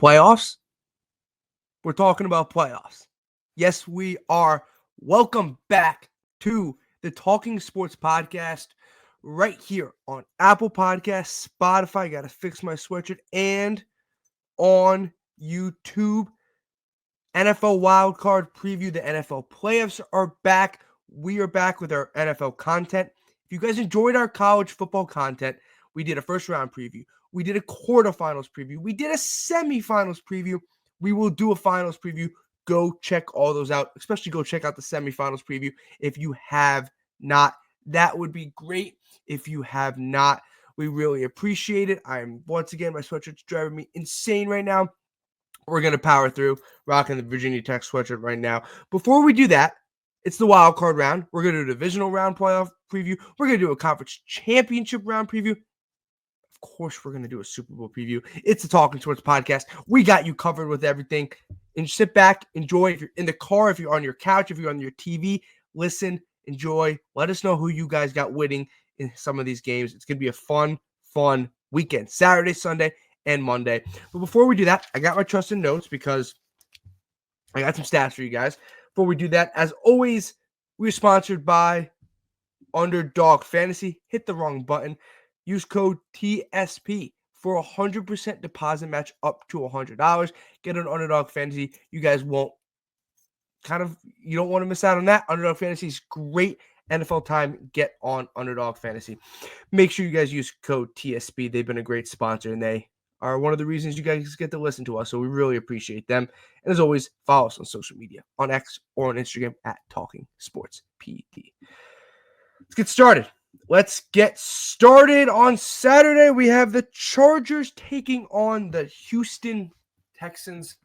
Playoffs? We're talking about playoffs. Yes, we are. Welcome back to the Talking Sports Podcast right here on Apple Podcasts, Spotify, got to fix my sweatshirt, and on YouTube. NFL Wildcard Preview. The NFL playoffs are back. We are back with our NFL content. If you guys enjoyed our college football content, we did a first round preview. We did a quarterfinals preview. We did a semifinals preview. We will do a finals preview. Go check all those out, especially go check out the semifinals preview if you have not. That would be great if you have not. We really appreciate it. Once again, my sweatshirt's driving me insane right now. We're going to power through, rocking the Virginia Tech sweatshirt right now. Before we do that, it's the wild card round. We're going to do a divisional round playoff preview. We're going to do a conference championship round preview. Of course, we're going to do a Super Bowl preview. It's the Talking Sports Podcast. We got you covered with everything. And sit back, enjoy. If you're in the car, if you're on your couch, if you're on your TV, listen, enjoy. Let us know who you guys got winning in some of these games. It's going to be a fun weekend. Saturday, Sunday, and Monday. But before we do that, I got my trusted notes because I got some stats for you guys. Before we do that, as always, we're sponsored by Underdog Fantasy. Hit the wrong button. Use code TSP for a 100% deposit match up to $100. Get an Underdog Fantasy. You guys you don't want to miss out on that. Underdog Fantasy is great. NFL time, get on Underdog Fantasy. Make sure you guys use code TSP. They've been a great sponsor, and they are one of the reasons you guys get to listen to us, so we really appreciate them. And as always, follow us on social media, on X or on Instagram at Talking Sports PD. Let's get started. On Saturday, we have the Chargers taking on the Houston Texans.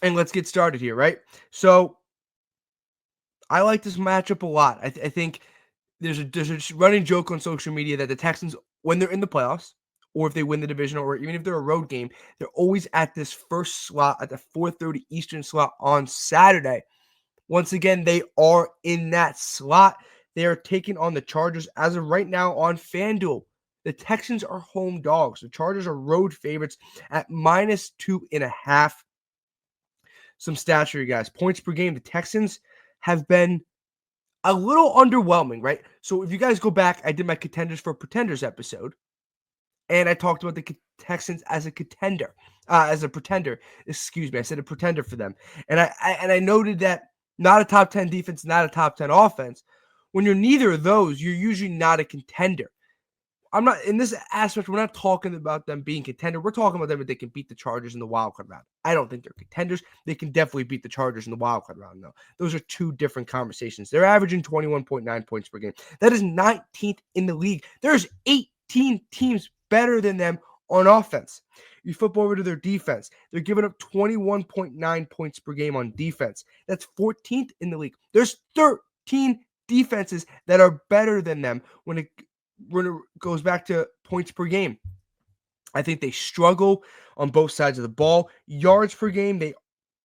And let's get started here, right? So, I like this matchup a lot. I think there's a running joke on social media that the Texans, when they're in the playoffs, or if they win the division, or even if they're a road game, they're always at this first slot at the 4:30 Eastern slot on Saturday. Once again, they are in that slot. They are taking on the Chargers as of right now on FanDuel. The Texans are home dogs. The Chargers are road favorites at -2.5. Some stats for you guys. Points per game. The Texans have been a little underwhelming, right? So if you guys go back, I did my Contenders for Pretenders episode. And I talked about the Texans as a pretender. I said a pretender for them. And I noted that not a top 10 defense, not a top 10 offense. When you're neither of those, you're usually not a contender. I'm not in this aspect. We're not talking about them being contender. We're talking about them if they can beat the Chargers in the wildcard round. I don't think they're contenders. They can definitely beat the Chargers in the wildcard round, though. Those are two different conversations. They're averaging 21.9 points per game. That is 19th in the league. There's 18 teams better than them on offense. You flip over to their defense. They're giving up 21.9 points per game on defense. That's 14th in the league. There's 13 defenses that are better than them when it goes back to points per game. I think they struggle on both sides of the ball. Yards per game,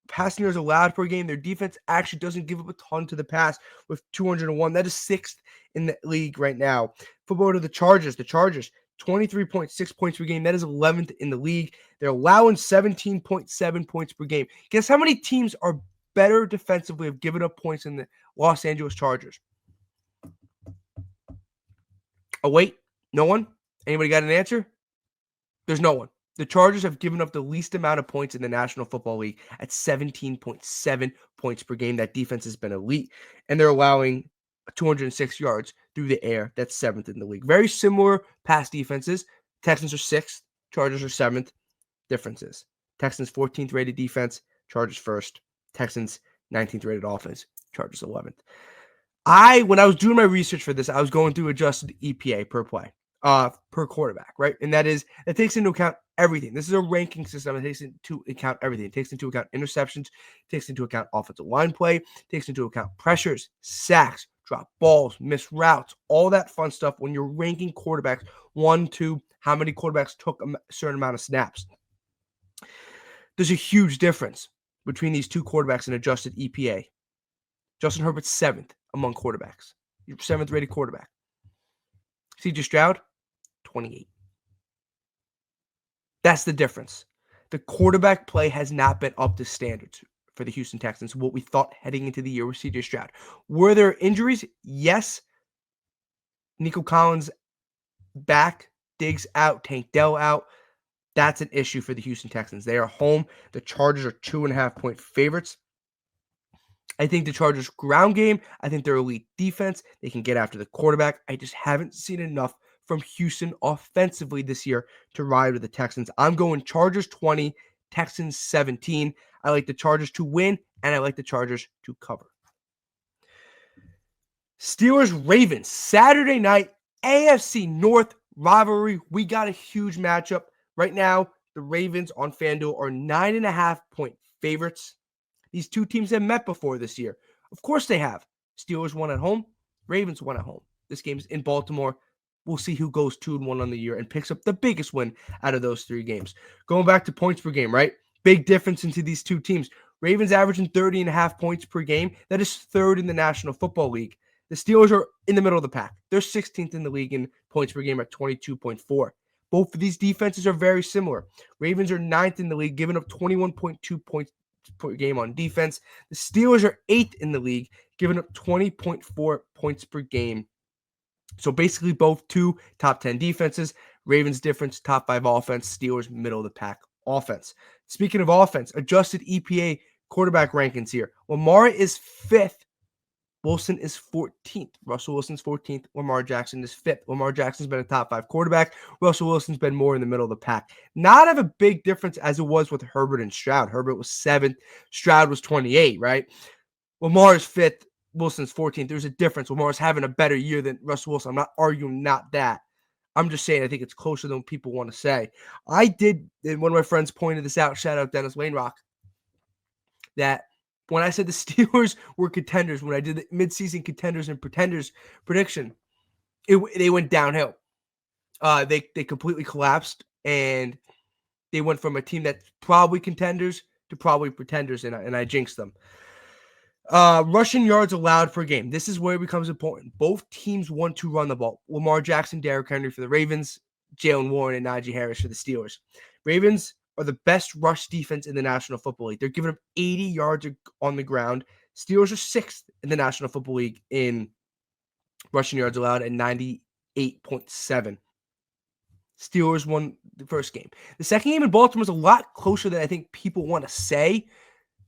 passing yards allowed per game. Their defense actually doesn't give up a ton to the pass with 201. That is 6th in the league right now. Flip over to the Chargers. The Chargers, 23.6 points per game. That is 11th in the league. They're allowing 17.7 points per game. Guess how many teams are better defensively, have given up points in the Los Angeles Chargers? Oh, wait. No one? Anybody got an answer? There's no one. The Chargers have given up the least amount of points in the National Football League at 17.7 points per game. That defense has been elite, and they're allowing 206 yards through the air. That's 7th in the league. Very similar pass defenses. Texans are 6th. Chargers are 7th. Differences. Texans 14th rated defense. Chargers 1st. Texans 19th rated offense. Chargers 11th. When I was doing my research for this, I was going through adjusted EPA per play, per quarterback, right? And that takes into account everything. This is a ranking system. It takes into account everything. It takes into account interceptions, takes into account offensive line play, takes into account pressures, sacks, drop balls, missed routes, all that fun stuff when you're ranking quarterbacks 1, 2, how many quarterbacks took a certain amount of snaps. There's a huge difference between these two quarterbacks in adjusted EPA. Justin Herbert's 7th among quarterbacks. Your 7th rated quarterback. CJ Stroud, 28. That's the difference. The quarterback play has not been up to standards for the Houston Texans, what we thought heading into the year with C.J. Stroud. Were there injuries? Yes. Nico Collins back, Diggs out, Tank Dell out. That's an issue for the Houston Texans. They are home. The Chargers are 2.5-point favorites. I think the Chargers' ground game, I think their elite defense, they can get after the quarterback. I just haven't seen enough from Houston offensively this year to ride with the Texans. I'm going Chargers 20, Texans 17. I like the Chargers to win, and I like the Chargers to cover. Steelers-Ravens, Saturday night, AFC North rivalry. We got a huge matchup. Right now, the Ravens on FanDuel are 9.5-point favorites. These two teams have met before this year. Of course they have. Steelers won at home. Ravens won at home. This game's in Baltimore. We'll see who goes 2-1 on the year and picks up the biggest win out of those three games. Going back to points per game, right? Big difference into these two teams. Ravens averaging 30.5 points per game. That is third in the National Football League. The Steelers are in the middle of the pack. They're 16th in the league in points per game at 22.4. Both of these defenses are very similar. Ravens are 9th in the league, giving up 21.2 points per game on defense. The Steelers are 8th in the league, giving up 20.4 points per game. So basically both two top 10 defenses. Ravens difference, top 5 offense. Steelers middle of the pack offense. Speaking of offense, adjusted EPA quarterback rankings here. Lamar is 5th. Wilson is 14th. Russell Wilson's 14th. Lamar Jackson is 5th. Lamar Jackson's been a top 5 quarterback. Russell Wilson's been more in the middle of the pack. Not of a big difference as it was with Herbert and Stroud. Herbert was 7th. Stroud was 28, right? Lamar is 5th. Wilson's 14th. There's a difference. Lamar's having a better year than Russell Wilson. I'm not arguing not that. I'm just saying I think it's closer than people want to say. I did, and one of my friends pointed this out, shout out Dennis Wainrock, that when I said the Steelers were contenders, when I did the midseason contenders and pretenders prediction, they went downhill. They completely collapsed, and they went from a team that's probably contenders to probably pretenders, and I jinxed them. Rushing yards allowed per game. This is where it becomes important. Both teams want to run the ball. Lamar Jackson, Derrick Henry for the Ravens, Jalen Warren and Najee Harris for the Steelers. Ravens are the best rush defense in the National Football League. They're giving up 80 yards on the ground. Steelers are 6th in the National Football League in rushing yards allowed at 98.7. Steelers won the first game. The second game in Baltimore is a lot closer than I think people want to say.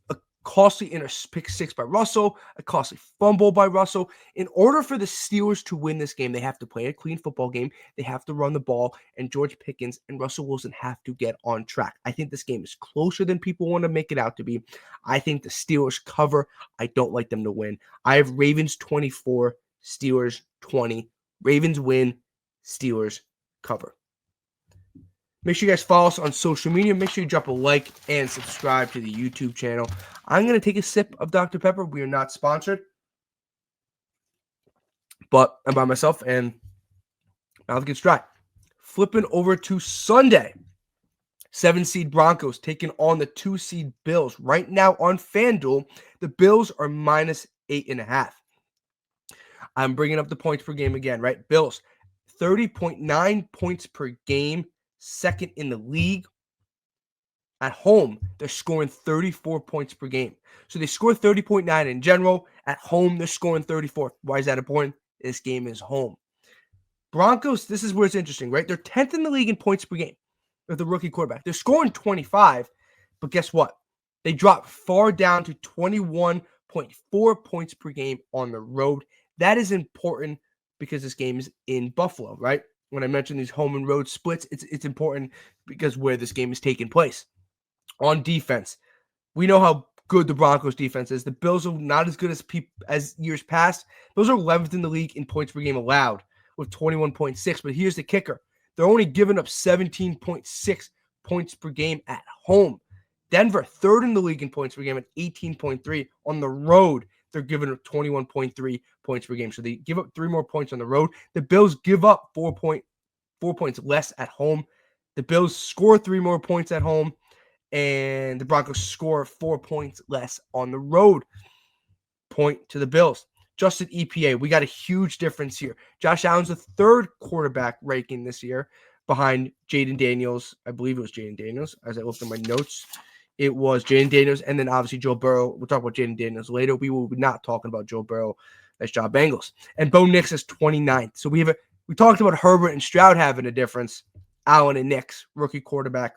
A costly pick 6 by Russell, a costly fumble by Russell. In order for the Steelers to win this game, they have to play a clean football game. They have to run the ball, and George Pickens and Russell Wilson have to get on track. I think this game is closer than people want to make it out to be. I think the Steelers cover. I don't like them to win. I have Ravens 24, Steelers 20. Ravens win, Steelers cover. Make sure you guys follow us on social media. Make sure you drop a like and subscribe to the YouTube channel. I'm going to take a sip of Dr. Pepper. We are not sponsored, but I'm by myself and mouth gets dry. Flipping over to Sunday. 7-seed Broncos taking on the 2-seed Bills. Right now on FanDuel, the Bills are minus 8.5. I'm bringing up the points per game again, right? Bills, 30.9 points per game. Second in the league. At home, they're scoring 34 points per game. So they score 30.9 in general. At home, they're scoring 34. Why is that important? This game is home. Broncos, this is where it's interesting, right? They're 10th in the league in points per game with the rookie quarterback. They're scoring 25, but guess what? They drop far down to 21.4 points per game on the road. That is important because this game is in Buffalo, right? When I mentioned these home and road splits, it's important because where this game is taking place. On defense, we know how good the Broncos defense is. The Bills are not as good as years past. Bills are 11th in the league in points per game allowed with 21.6. But here's the kicker. They're only giving up 17.6 points per game at home. Denver, 3rd in the league in points per game at 18.3. On the road, they're giving up 21.3 points per game. So they give up 3 more points on the road. The Bills give up 4 points less at home. The Bills score 3 more points at home. And the Broncos score 4 points less on the road. Point to the Bills. Adjusted EPA, we got a huge difference here. Josh Allen's the 3rd quarterback ranking this year. behind Jaden Daniels. I believe it was Jaden Daniels. As I looked at my notes, it was Jaden Daniels, and then obviously Joe Burrow. We'll talk about Jaden Daniels later. We will be not talking about Joe Burrow. Nice job, Bengals. And Bo Nix is 29th. So we talked about Herbert and Stroud having a difference. Allen and Nix, rookie quarterback.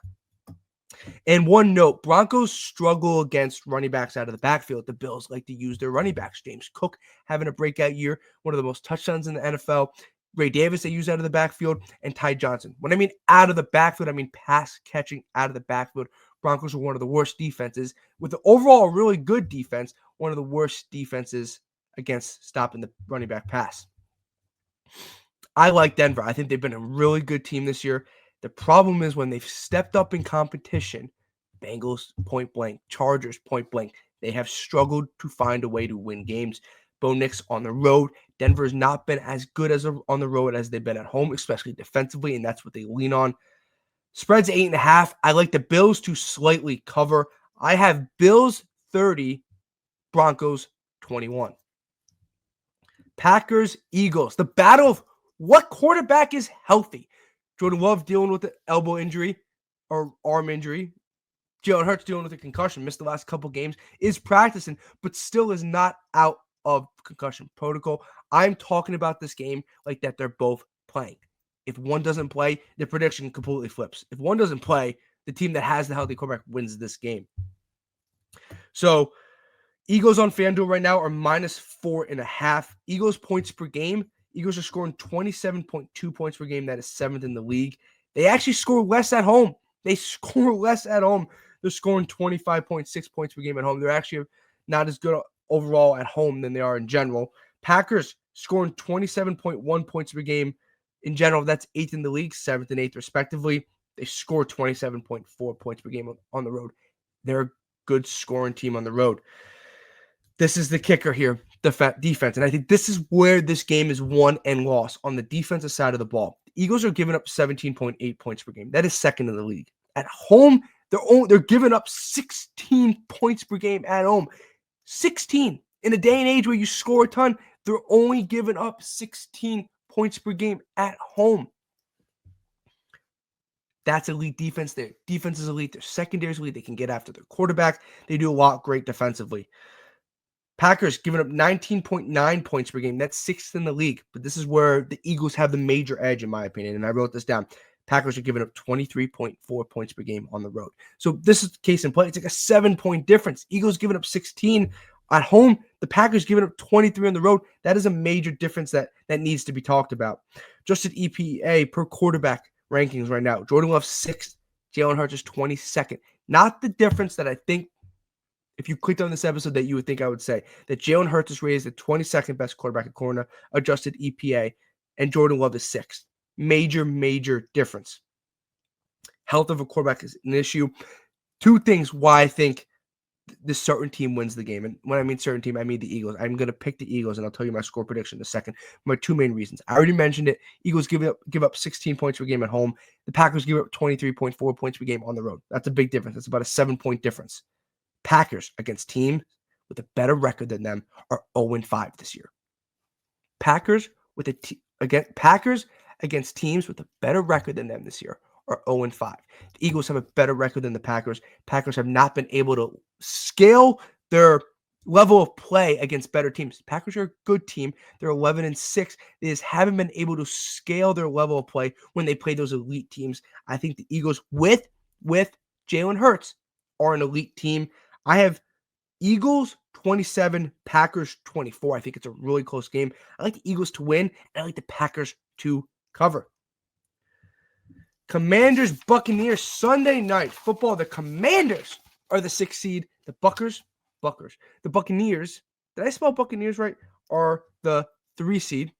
And one note, Broncos struggle against running backs out of the backfield. The Bills like to use their running backs. James Cook having a breakout year, one of the most touchdowns in the NFL. Ray Davis they use out of the backfield, and Ty Johnson. When I mean out of the backfield, I mean pass catching out of the backfield. Broncos are one of the worst defenses. With the overall really good defense, one of the worst defenses against stopping the running back pass. I like Denver. I think they've been a really good team this year. The problem is when they've stepped up in competition, Bengals point blank, Chargers point blank, they have struggled to find a way to win games. Bo Nix on the road. Denver has not been as good on the road as they've been at home, especially defensively, and that's what they lean on. Spread's 8.5. I like the Bills to slightly cover. I have Bills 30, Broncos 21. Packers, Eagles. The battle of what quarterback is healthy. Jordan Love dealing with the elbow injury or arm injury. Jalen Hurts dealing with a concussion. Missed the last couple games. Is practicing, but still is not out of concussion protocol. I'm talking about this game like that they're both playing. If one doesn't play, the prediction completely flips. If one doesn't play, the team that has the healthy quarterback wins this game. So Eagles on FanDuel right now are -4.5. Eagles points per game. Eagles are scoring 27.2 points per game. That is 7th in the league. They actually score less at home. They're scoring 25.6 points per game at home. They're actually not as good overall at home than they are in general. Packers scoring 27.1 points per game. In general, that's 8th in the league, 7th and 8th respectively. They score 27.4 points per game on the road. They're a good scoring team on the road. This is the kicker here, defense. And I think this is where this game is won and lost on the defensive side of the ball. The Eagles are giving up 17.8 points per game. That is 2nd in the league. At home, they're giving up 16 points per game at home. 16. In a day and age where you score a ton, they're only giving up 16 points per game at home. That's elite defense. Their defense is elite. Their secondary is elite. They can get after their quarterback. They do a lot great defensively. Packers giving up 19.9 points per game. That's 6th in the league. But this is where the Eagles have the major edge, in my opinion. And I wrote this down. Packers are giving up 23.4 points per game on the road. So this is case in point. It's like a 7-point difference. Eagles giving up 16 at home. The Packers giving up 23 on the road. That is a major difference that needs to be talked about. Adjusted EPA per quarterback rankings right now. Jordan Love 6th. Jalen Hurts is 22nd. Not the difference that I think, if you clicked on this episode, that you would think I would say, that Jalen Hurts is raised the 22nd best quarterback at corner, adjusted EPA, and Jordan Love is 6th. Major difference. Health of a quarterback is an issue. 2 things why I think this certain team wins the game. And when I mean certain team, I mean the Eagles. I'm going to pick the Eagles, and I'll tell you my score prediction in a second. My 2 main reasons. I already mentioned it. Eagles give up 16 points per game at home. The Packers give up 23.4 points per game on the road. That's a big difference. That's about a 7-point difference. Packers against teams with a better record than them are 0-5 this year. Packers against teams with a better record than them this year are 0-5. The Eagles have a better record than the Packers. Packers have not been able to scale their level of play against better teams. Packers are a good team. They're 11-6. They just haven't been able to scale their level of play when they play those elite teams. I think the Eagles with Jalen Hurts are an elite team. I have Eagles 27, Packers 24. I think it's a really close game. I like the Eagles to win, and I like the Packers to cover. Commanders, Buccaneers, Sunday night football. The Commanders are the 6th seed. The The Buccaneers, did I spell Buccaneers right? Are the 3 seed.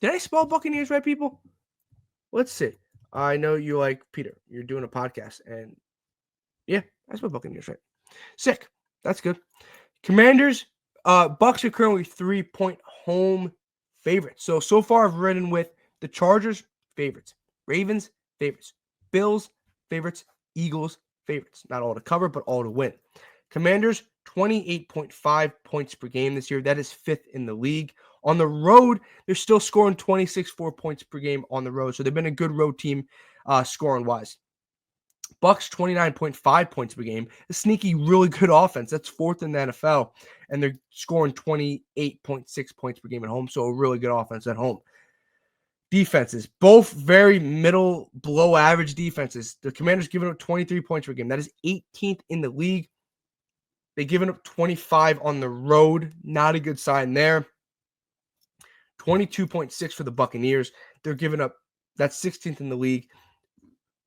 Did I spell Buccaneers right, people? Let's see. I know you like Peter. You're doing a podcast, and yeah, I spelled Buccaneers right. Sick. That's good. Commanders, Bucs are currently 3-point home favorites. So far I've ridden with the Chargers favorites, Ravens favorites, Bills favorites, Eagles favorites. Not all to cover, but all to win. Commanders, 28.5 points per game this year. That is 5th in the league. On the road, they're still scoring 26.4 points per game on the road. So they've been a good road team scoring-wise. Bucks 29.5 points per game. A sneaky, really good offense. That's fourth in the NFL. And they're scoring 28.6 points per game at home. So a really good offense at home. Defenses, both very middle, below average defenses. The Commanders giving up 23 points per game. That is 18th in the league. They've given up 25 on the road. Not a good sign there. 22.6 for the Buccaneers. They're giving up, that's 16th in the league.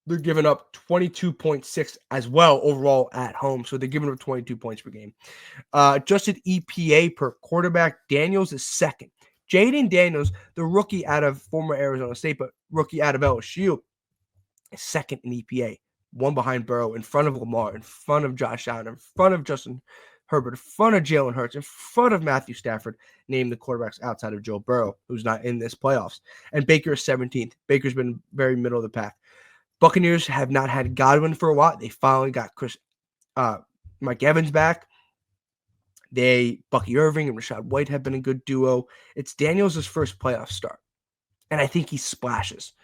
They're giving up 22.6 as well overall at home. So they're giving up 22 points per game. Adjusted EPA per quarterback, Daniels is second. Jaden Daniels, the rookie out of former Arizona State, but rookie out of LSU, is second in EPA. One behind Burrow, in front of Lamar, in front of Josh Allen, in front of Justin Herbert, in front of Jalen Hurts, in front of Matthew Stafford, named the quarterbacks outside of Joe Burrow, who's not in this playoffs. And Baker is 17th. Baker's been very middle of the pack. Buccaneers have not had Godwin for a while. They finally got Mike Evans back. Bucky Irving and Rashad White have been a good duo. It's Daniels' first playoff start, and I think he splashes.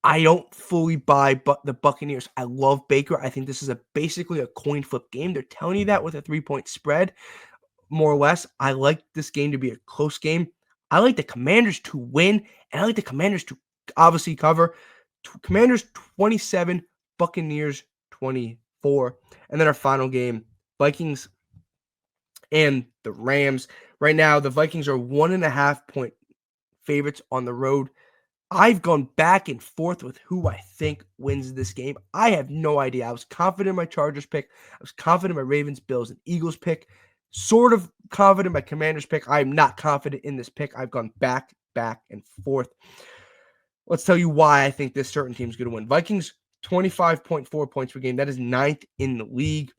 I don't fully buy the Buccaneers. I love Baker. I think this is basically a coin flip game. They're telling you that with a 3-point spread, more or less. I like this game to be a close game. I like the Commanders to win, and I like the Commanders to obviously cover. Commanders 27, Buccaneers 24. And then our final game, Vikings and the Rams. Right now, the Vikings are 1.5 point favorites on the road. I've gone back and forth with who I think wins this game. I have no idea. I was confident in my Chargers pick. I was confident in my Ravens, Bills, and Eagles pick. Sort of confident in my Commanders pick. I am not confident in this pick. I've gone back and forth. Let's tell you why I think this certain team is going to win. Vikings, 25.4 points per game. That is 9th in the league.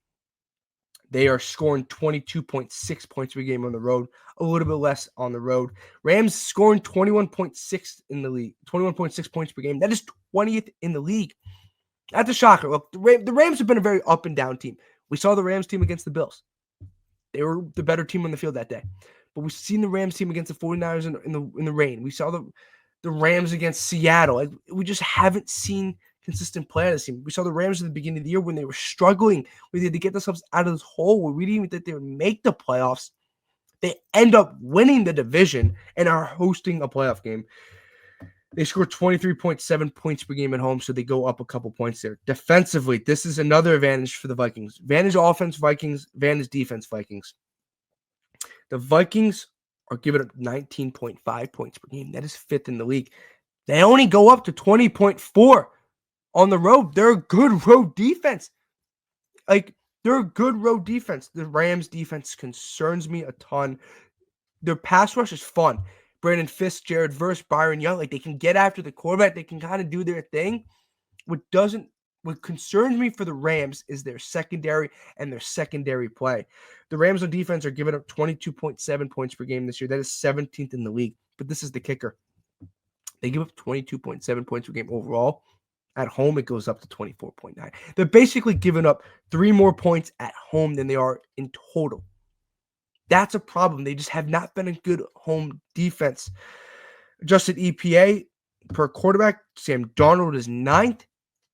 They are scoring 22.6 points per game on the road, a little bit less on the road. Rams scoring 21.6 in the league, 21.6 points per game. That is 20th in the league. That's a shocker. Look, the Rams have been a very up and down team. We saw the Rams team against the Bills. They were the better team on the field that day. But we've seen the Rams team against the 49ers in the rain. We saw the Rams against Seattle. We just haven't seen consistent play on this team. We saw the Rams at the beginning of the year when they were struggling. We had to get themselves out of this hole where we didn't even think they would make the playoffs. They end up winning the division and are hosting a playoff game. They score 23.7 points per game at home, so they go up a couple points there. Defensively, this is another advantage for the Vikings. Advantage offense, Vikings. Advantage defense, Vikings. The Vikings are giving up 19.5 points per game. That is 5th in the league. They only go up to 20.4 on the road. They're a good road defense. They're a good road defense. The Rams defense concerns me a ton. Their pass rush is fun. Brandon Fisk, Jared Verse, Byron Young, they can get after the quarterback. They can kind of do their thing. What concerns me for the Rams is their secondary and their secondary play. The Rams on defense are giving up 22.7 points per game this year. That is 17th in the league. But this is the kicker. They give up 22.7 points per game overall. At home, it goes up to 24.9. They're basically giving up 3 more points at home than they are in total. That's a problem. They just have not been a good home defense. Adjusted EPA per quarterback, Sam Darnold is 9th.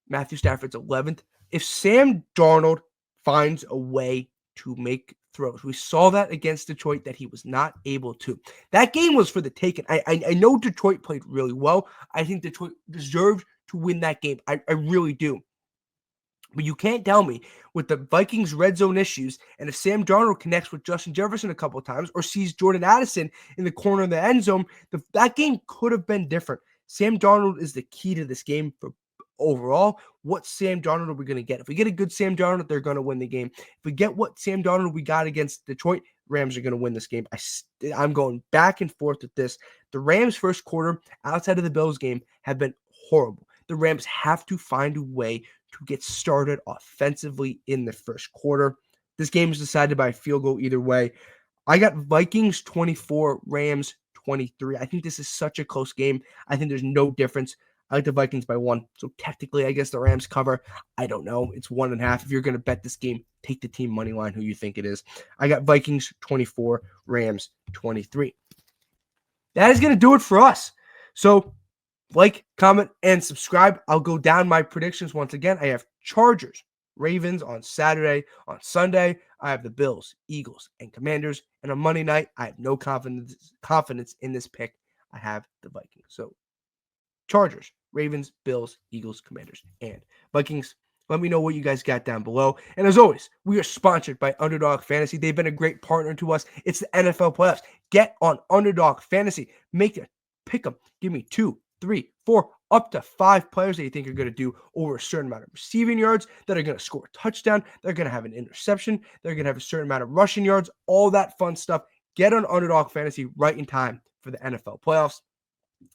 Matthew Stafford's 11th. If Sam Darnold finds a way to make throws, we saw that against Detroit that he was not able to. That game was for the taking. I know Detroit played really well. I think Detroit deserved to win that game. I really do. But you can't tell me with the Vikings red zone issues, and if Sam Darnold connects with Justin Jefferson a couple of times or sees Jordan Addison in the corner of the end zone, that game could have been different. Sam Darnold is the key to this game for overall. What Sam Darnold are we going to get? If we get a good Sam Darnold, they're going to win the game. If we get what Sam Darnold we got against Detroit, Rams are going to win this game. I'm going back and forth with this. The Rams' first quarter outside of the Bills game have been horrible. The Rams have to find a way to get started offensively in the first quarter. This game is decided by a field goal either way. I got Vikings 24, Rams 23. I think this is such a close game. I think there's no difference. I like the Vikings by 1. So technically, I guess the Rams cover. I don't know. It's 1.5. If you're going to bet this game, take the team money line who you think it is. I got Vikings 24, Rams 23. that is going to do it for us. So like, comment, and subscribe. I'll go down my predictions once again. I have Chargers, Ravens on Saturday. On Sunday, I have the Bills, Eagles, and Commanders. And on Monday night, I have no confidence in this pick. I have the Vikings. So Chargers, Ravens, Bills, Eagles, Commanders, and Vikings. Let me know what you guys got down below. And as always, we are sponsored by Underdog Fantasy. They've been a great partner to us. It's the NFL playoffs. Get on Underdog Fantasy. Make a pick 'em. Give me 2, 3, 4, up to 5 players that you think are going to do over a certain amount of receiving yards, that are going to score a touchdown. They're going to have an interception. They're going to have a certain amount of rushing yards, all that fun stuff. Get on Underdog Fantasy right in time for the NFL playoffs.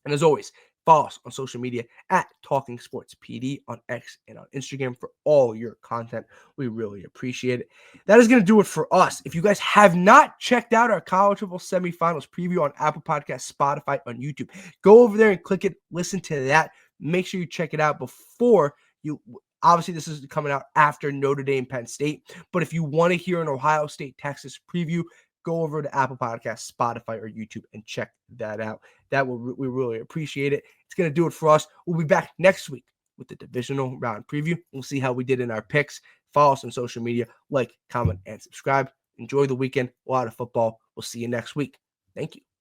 And as always, follow us on social media at Talking Sports PD on X and on Instagram for all your content. We really appreciate it. That is going to do it for us. If you guys have not checked out our college football semifinals preview on Apple Podcasts, Spotify, on YouTube, go over there and click it. Listen to that. Make sure you check it out before you. Obviously, this is coming out after Notre Dame, Penn State. But if you want to hear an Ohio State, Texas preview, go over to Apple Podcasts, Spotify, or YouTube and check that out. We really appreciate it. It's going to do it for us. We'll be back next week with the divisional round preview. We'll see how we did in our picks. Follow us on social media. Like, comment, and subscribe. Enjoy the weekend. A lot of football. We'll see you next week. Thank you.